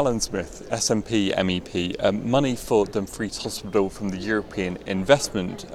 Alan Smith, SNP MEP, money for Dumfries Hospital from the European Investment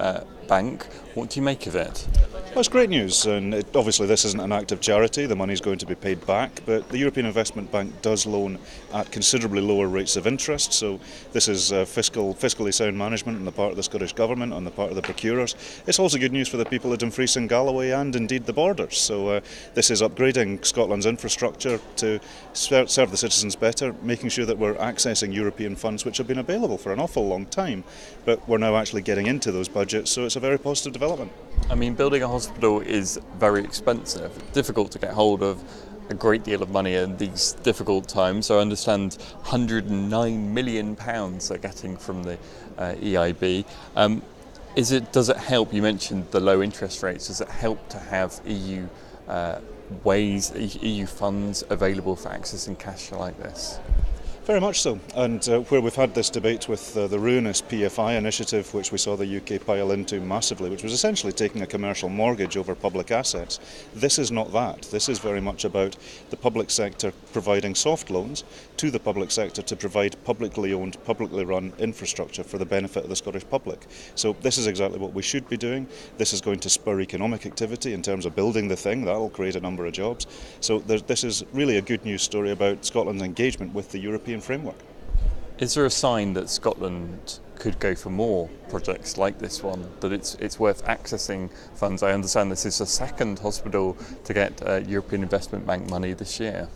Bank. What do you make of it? Well, it's great news, and obviously this isn't an act of charity, the money's going to be paid back, but the European Investment Bank does loan at considerably lower rates of interest, so this is fiscally sound management on the part of the Scottish Government, on the part of the procurers. It's also good news for the people of Dumfries and Galloway and indeed the borders, so this is upgrading Scotland's infrastructure to serve the citizens better, making sure that we're accessing European funds which have been available for an awful long time, but we're now actually getting into those budgets, so it's a very positive development. I mean, building a hospital is very expensive, difficult to get hold of a great deal of money in these difficult times. So I understand £109 million they're getting from the EIB. Does it help? You mentioned the low interest rates. Does it help to have EU EU funds available for accessing cash like this? Very much so, and where we've had this debate with the ruinous PFI initiative, which we saw the UK pile into massively, which was essentially taking a commercial mortgage over public assets, this is not that. This is very much about the public sector providing soft loans to the public sector to provide publicly owned, publicly run infrastructure for the benefit of the Scottish public. So this is exactly what we should be doing. This is going to spur economic activity in terms of building the thing. That will create a number of jobs. So this is really a good news story about Scotland's engagement with the European framework. Is there a sign that Scotland could go for more projects like this one, that it's worth accessing funds? I understand this is the second hospital to get European Investment Bank money this year.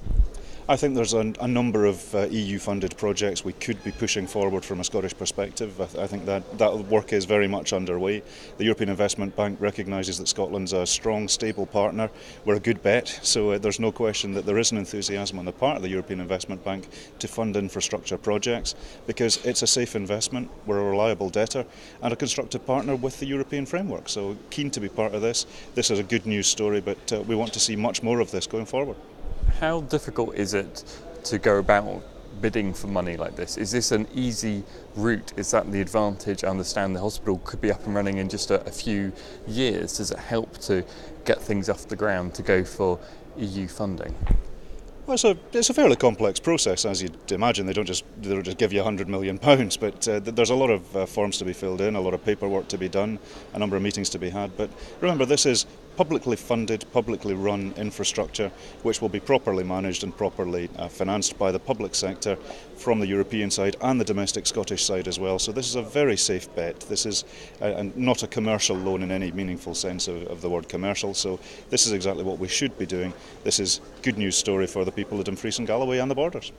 I think there's a number of EU-funded projects we could be pushing forward from a Scottish perspective. I think that work is very much underway. The European Investment Bank recognises that Scotland's a strong, stable partner. We're a good bet, so there's no question that there is an enthusiasm on the part of the European Investment Bank to fund infrastructure projects because it's a safe investment, we're a reliable debtor and a constructive partner with the European framework. So keen to be part of this. This is a good news story, but we want to see much more of this going forward. How difficult is it to go about bidding for money like this? Is this an easy route? Is that the advantage? I understand the hospital could be up and running in just a few years. Does it help to get things off the ground to go for EU funding? Well, it's a fairly complex process, as you'd imagine. They don't just give you £100 million, but there's a lot of forms to be filled in, a lot of paperwork to be done, a number of meetings to be had. But remember, this is publicly funded, publicly run infrastructure, which will be properly managed and properly financed by the public sector from the European side and the domestic Scottish side as well. So this is a very safe bet. This is not a commercial loan in any meaningful sense of the word commercial. So this is exactly what we should be doing. This is good news story for the people of Dumfries and Galloway and the borders.